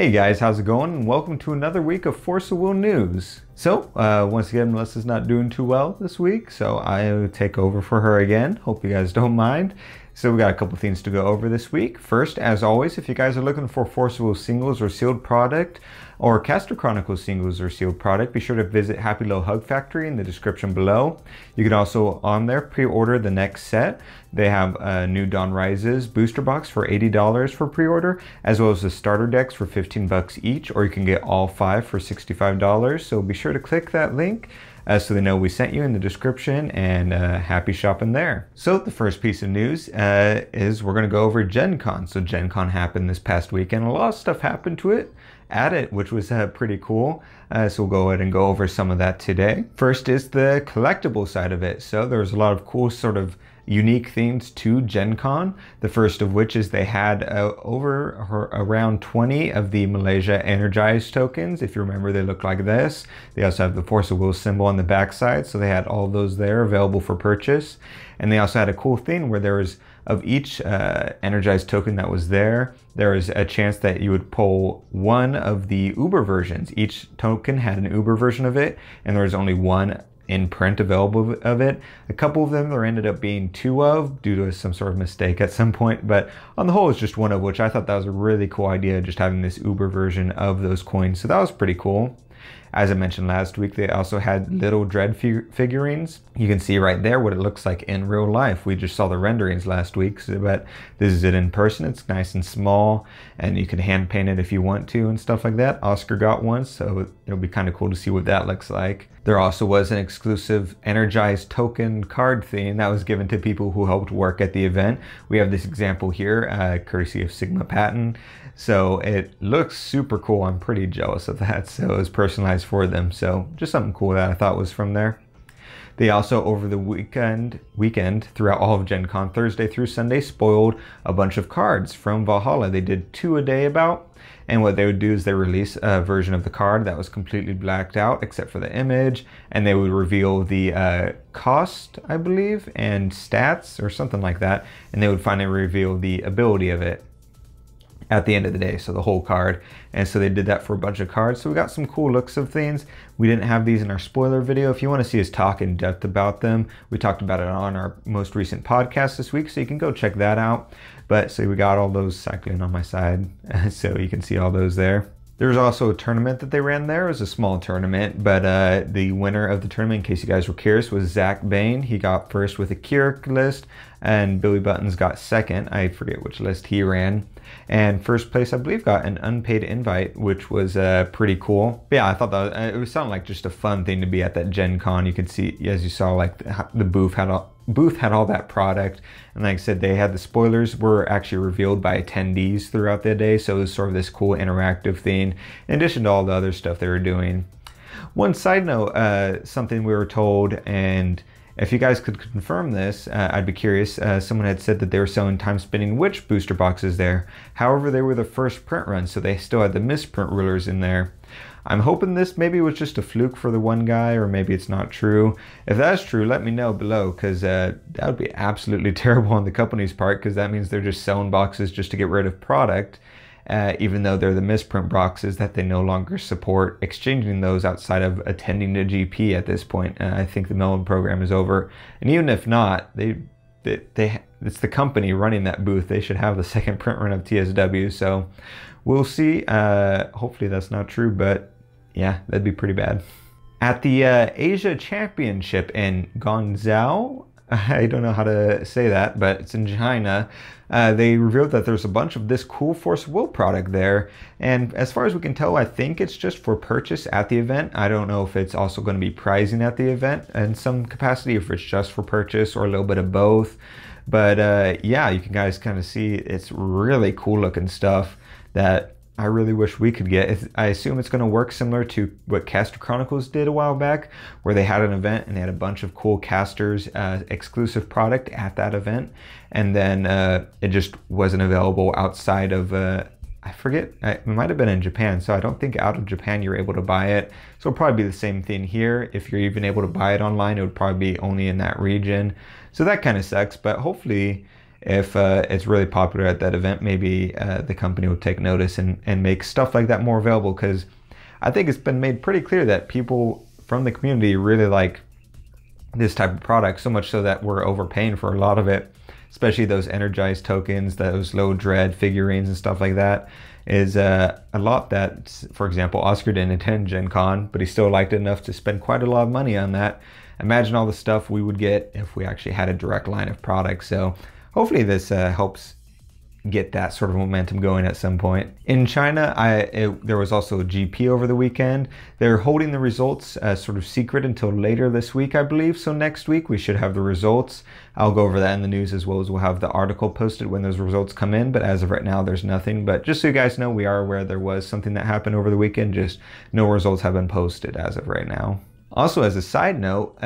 Hey guys, how's it going? And welcome to another week of Force of Will news. So, once again, Melissa's not doing too well this week, so I take over for her again. Hope you guys don't mind. So we got a couple things to go over this week. First, as always, if you guys are looking for Force of Will singles or sealed product, or Caster Chronicles singles or sealed product, be sure to visit Happy Low Hug Factory in the description below. You can also, on there, pre-order the next set. They have a new Dawn Rises booster box for $80 for pre-order, as well as the starter decks for 15 bucks each, or you can get all 5 for $65. So be sure to click that link so they know we sent you in the description, and happy shopping there. So the first piece of news is we're going to go over GenCon. So GenCon happened this past weekend. A lot of stuff happened to it at it, which was pretty cool. So we'll go ahead and go over some of that today. First is the collectible side of it. So there's a lot of cool sort of unique things to GenCon. The first of which is they had around 20 of the Malaysia Energized tokens. If you remember, they look like this. They also have the Force of Will symbol on the backside, so they had all those there available for purchase. And they also had a cool thing where there was, of each Energized token that was there was a chance that you would pull one of the Uber versions. Each token had an Uber version of it, and there was only one in print available of it. A couple of them there ended up being 2 of due to some sort of mistake at some point, but on the whole it's just 1 of, which I thought that was a really cool idea, just having this Uber version of those coins. So that was pretty cool. As I mentioned last week, they also had little Dread figurines. You can see right there what it looks like in real life. We just saw the renderings last week, but this is it in person. It's nice and small, and you can hand paint it if you want to and stuff like that. Oscar got one, so it'll be kind of cool to see what that looks like. There also was an exclusive Energized token card theme that was given to people who helped work at the event. We have this example here, courtesy of Sigma Patent. So it looks super cool. I'm pretty jealous of that. So it was personalized for them. So just something cool that I thought was from there. They also, over the weekend throughout all of GenCon, Thursday through Sunday, spoiled a bunch of cards from Valhalla. They did 2 a day about. And what they would do is they release a version of the card that was completely blacked out except for the image, and they would reveal the cost, I believe, and stats or something like that, and they would finally reveal the ability of it at the end of the day, so the whole card. And so they did that for a bunch of cards. So we got some cool looks of things. We didn't have these in our spoiler video. If you want to see us talk in depth about them, we talked about it on our most recent podcast this week, so you can go check that out. But so we got all those cycling on my side, so you can see all those there. There's also a tournament that they ran there. It was a small tournament, but the winner of the tournament, in case you guys were curious, was Zach Bain. He got first with a Keurig list, and Billy Buttons got second. I forget which list he ran. And first place, I believe, got an unpaid invite, which was pretty cool. But yeah, I thought that it was sounding like just a fun thing to be at that Gen Con. You could see, as you saw, like the booth had all that product. And like I said, they had the spoilers were actually revealed by attendees throughout the day. So it was sort of this cool interactive thing, in addition to all the other stuff they were doing. One side note, something we were told, and if you guys could confirm this, I'd be curious. Someone had said that they were selling Time Spinning Witch booster boxes there. However, they were the first print run, so they still had the misprint rulers in there. I'm hoping this maybe was just a fluke for the one guy, or maybe it's not true. If that's true, let me know below, because that would be absolutely terrible on the company's part, because that means they're just selling boxes just to get rid of product. Even though they're the misprint boxes that they no longer support exchanging those outside of attending the GP at this point. I think the Melon program is over. And even if not, it's the company running that booth. They should have the second print run of TSW. So we'll see. Hopefully that's not true, but yeah, that'd be pretty bad. At the Asia Championship in Guangzhou, I don't know how to say that, but it's in China. They revealed that there's a bunch of this cool Force of Will product there. And as far as we can tell, I think it's just for purchase at the event. I don't know if it's also going to be pricing at the event in some capacity, if it's just for purchase or a little bit of both. But yeah, you can guys kind of see it's really cool looking stuff that I really wish we could get. I assume it's going to work similar to what Caster Chronicles did a while back, where they had an event and they had a bunch of cool casters exclusive product at that event, and then it just wasn't available outside of I forget, it might have been in Japan, so I don't think out of Japan you're able to buy it. So it'll probably be the same thing here. If you're even able to buy it online, it would probably be only in that region. So that kind of sucks, but hopefully if it's really popular at that event, maybe the company will take notice and make stuff like that more available, because I think it's been made pretty clear that people from the community really like this type of product, so much so that we're overpaying for a lot of it, especially those energized tokens, those low dread figurines and stuff like that. Is a lot that, for example, Oscar didn't attend Gen Con, but he still liked it enough to spend quite a lot of money on that. Imagine all the stuff we would get if we actually had a direct line of products. So hopefully this helps get that sort of momentum going at some point. In China, there was also a GP over the weekend. They're holding the results sort of secret until later this week, I believe. So next week we should have the results. I'll go over that in the news, as well as we'll have the article posted when those results come in. But as of right now, there's nothing. But just so you guys know, we are aware there was something that happened over the weekend. Just no results have been posted as of right now. Also, as a side note,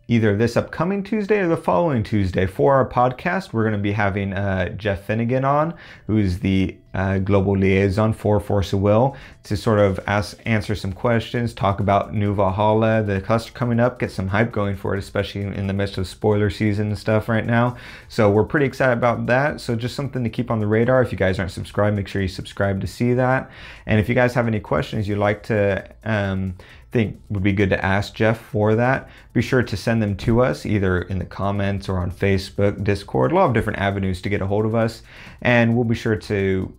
either this upcoming Tuesday or the following Tuesday for our podcast, we're going to be having Jeff Finnegan on, who is the global liaison for Force of Will, to sort of answer some questions, talk about New Valhalla, the cluster coming up, get some hype going for it, especially in the midst of spoiler season and stuff right now. So we're pretty excited about that. So just something to keep on the radar. If you guys aren't subscribed, make sure you subscribe to see that. And if you guys have any questions you'd like to think would be good to ask Jeff for that, be sure to send them to us either in the comments or on Facebook, Discord, a lot of different avenues to get a hold of us, and we'll be sure to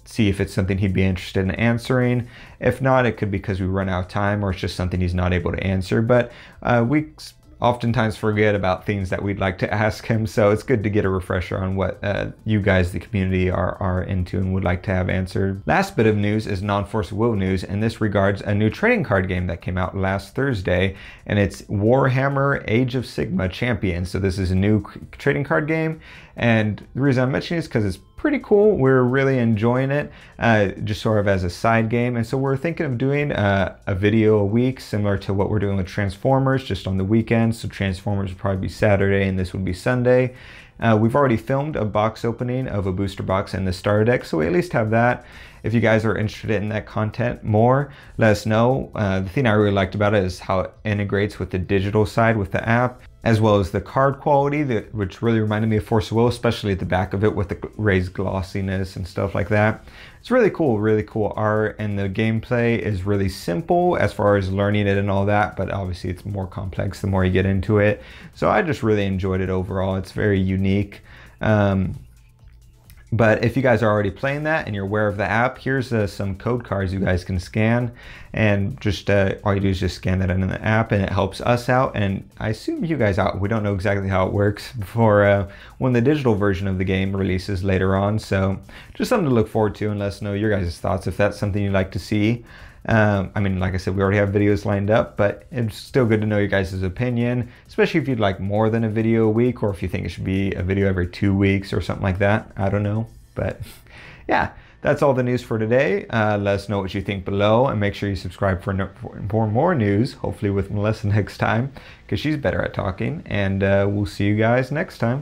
see if it's something he'd be interested in answering. If not, it could be because we run out of time or it's just something he's not able to answer, but we oftentimes forget about things that we'd like to ask him, so it's good to get a refresher on what you guys, the community, are into and would like to have answered. Last bit of news is non-Force of Will news, and this regards a new trading card game that came out last Thursday, and it's Warhammer Age of Sigma Champions. So this is a new trading card game, and the reason I'm mentioning it is because it's pretty cool. We're really enjoying it, just sort of as a side game. And so we're thinking of doing a video a week, similar to what we're doing with Transformers, just on the weekends. So Transformers would probably be Saturday and this would be Sunday. We've already filmed a box opening of a booster box and the starter deck, so we at least have that. If you guys are interested in that content more, let us know. The thing I really liked about it is how it integrates with the digital side with the app, as well as the card quality, which really reminded me of Force of Will, especially at the back of it with the raised glossiness and stuff like that. It's really cool art, and the gameplay is really simple as far as learning it and all that, but obviously it's more complex the more you get into it. So I just really enjoyed it overall. It's very unique. But if you guys are already playing that and you're aware of the app, here's some code cards you guys can scan, and just all you do is just scan that in the app, and it helps us out, and I assume you guys out. We don't know exactly how it works for when the digital version of the game releases later on. So just something to look forward to, and let us know your guys' thoughts if that's something you'd like to see. I mean, like I said, we already have videos lined up, but it's still good to know your guys' opinion, especially if you'd like more than a video a week, or if you think it should be a video every 2 weeks or something like that. I don't know, but yeah, that's all the news for today. Let us know what you think below, and make sure you subscribe for more news, hopefully with Melissa next time, because she's better at talking, and we'll see you guys next time.